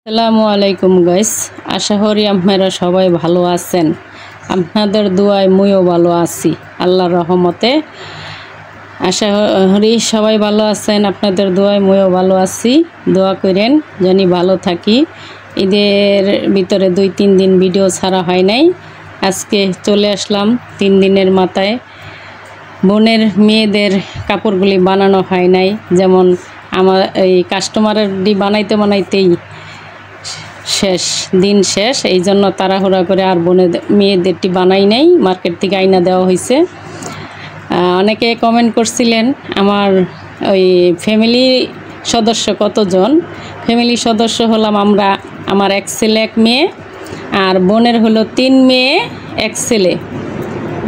আসসালামু আলাইকুম গাইস, আশা করি আপনারা সবাই ভালো আছেন। আপনাদের দোয়ায় মুইও ভালো আছি, আল্লাহর রহমতে। আশা করি সবাই ভালো আছেন, আপনাদের দোয়ায় মুইও ভালো আছি। দোয়া করেন জানি ভালো থাকি। ঈদের ভিতরে 2-3 দিন ভিডিও ছাড়া হয় নাই, আজকে চলে আসলাম 3 দিনের মাথায়। বোনের মেয়েদের কাপড়গুলি বানানো হয় নাই, যেমন আমার এই কাস্টমারের বানাইতেই শেষ, এই জন্য তাড়াহুড়া করে আর মেয়েদেরটি বানাই নাই, মার্কেট থেকে আইনা দেওয়া হয়েছে। অনেকে কমেন্ট করছিলেন আমার ওই ফ্যামিলি সদস্য কতজন। ফ্যামিলি সদস্য হলাম আমরা, আমার 1 ছেলে 1 মেয়ে, আর বোনের হলো 3 মেয়ে 1 ছেলে।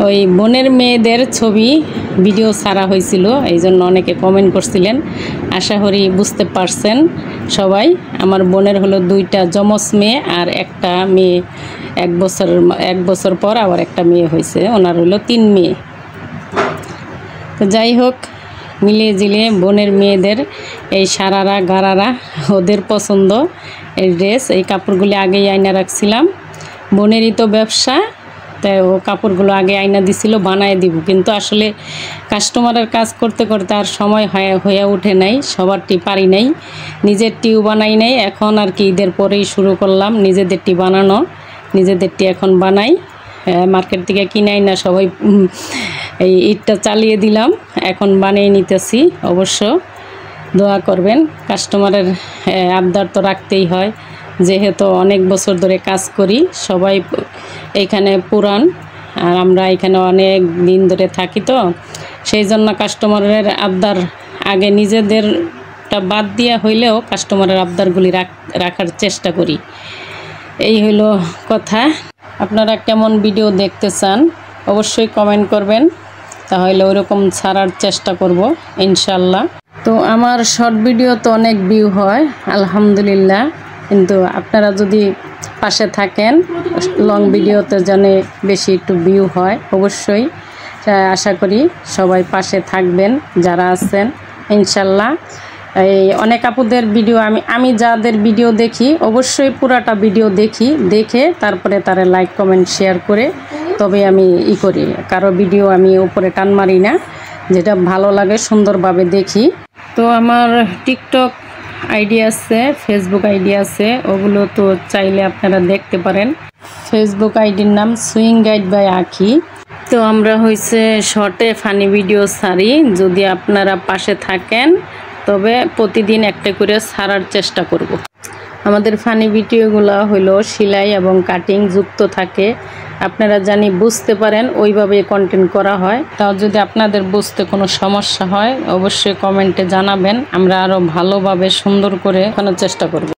ওই বোনের মেয়েদের ছবি ভিডিও ছাড়া হয়েছিল, এই জন্য অনেকে কমেন্ট করছিলেন। আশা করি বুঝতে পারছেন সবাই। আমার বোনের হলো 2টা যমজ মেয়ে, আর একটা মেয়ে 1 বছর পর আবার একটা মেয়ে হয়েছে, ওনার হলো 3 মেয়ে। তো যাই হোক, মিলিয়ে জিলিয়ে বোনের মেয়েদের এই সারারা গারারা ওদের পছন্দ এই ড্রেস, এই কাপড়গুলি আগেই আয়না রাখছিলাম। বোনেরই তো ব্যবসা, তাই ও কাপড়গুলো আগে আয়না দিছিল বানায় দিব, কিন্তু আসলে কাস্টমারের কাজ করতে করতে আর সময় হয়ে ওঠে নাই, সবারটি পারি নাই, নিজেরটিও বানাই নাই। এখন আর কি ঈদের পরেই শুরু করলাম নিজেদেরটি বানানো, নিজেদেরটি এখন বানাই, মার্কেট থেকে কিনাই না, সবাই এই ঈদটা চালিয়ে দিলাম, এখন বানিয়ে নিতেছি। অবশ্য দোয়া করবেন, কাস্টমারের আবদার তো রাখতেই হয়, যেহেতু অনেক বছর ধরে কাজ করি, সবাই এইখানে পুরান, আর আমরা এখানে অনেক দিন ধরে থাকি, তো সেই জন্য কাস্টমারের আবদার আগে নিজেদেরটা বাদ দিয়া হইলেও কাস্টমারের আবদারগুলি রাখার চেষ্টা করি। এই হইল কথা। আপনারা কেমন ভিডিও দেখতে চান অবশ্যই কমেন্ট করবেন, তাহলে ওইরকম ছাড়ার চেষ্টা করব ইনশাল্লাহ। তো আমার শর্ট ভিডিও তো অনেক ভিউ হয় আলহামদুলিল্লাহ, কিন্তু আপনারা যদি পাশে থাকেন লং ভিডিওতে যেন বেশি একটু ভিউ হয়, অবশ্যই আশা করি সবাই পাশে থাকবেন যারা আছেন ইনশাল্লাহ। এই অনেক আপুদের ভিডিও আমি যাদের ভিডিও দেখি অবশ্যই পুরাটা ভিডিও দেখে তারপরে তারা লাইক কমেন্ট শেয়ার করে তবে আমি করি, কারো ভিডিও আমি উপরে টান মারি না, যেটা ভালো লাগে সুন্দরভাবে দেখি। তো আমার টিকটক আইডি আছে, ফেসবুক আইডি আছে, ওগুলো তো চাইলে আপনারা দেখতে পারেন। ফেসবুক আইডির নাম সুইং গাইড বাই আঁখি। তো আমরা হয়েছে শর্টে ফানি ভিডিও ছাড়ি, যদি আপনারা পাশে থাকেন তবে প্রতিদিন একটা করে ছাড়ার চেষ্টা করব। আমাদের ফানি ভিডিওগুলো হলো সেলাই এবং কাটিং যুক্ত থাকে, আপনারা জানি বুঝতে পারেন ওইভাবে কন্টেন্ট করা হয়। তাও যদি আপনাদের বুঝতে কোনো সমস্যা হয় অবশ্যই কমেন্টে জানাবেন, আমরা আরও ভালোভাবে সুন্দর করে দেখানোর চেষ্টা করব।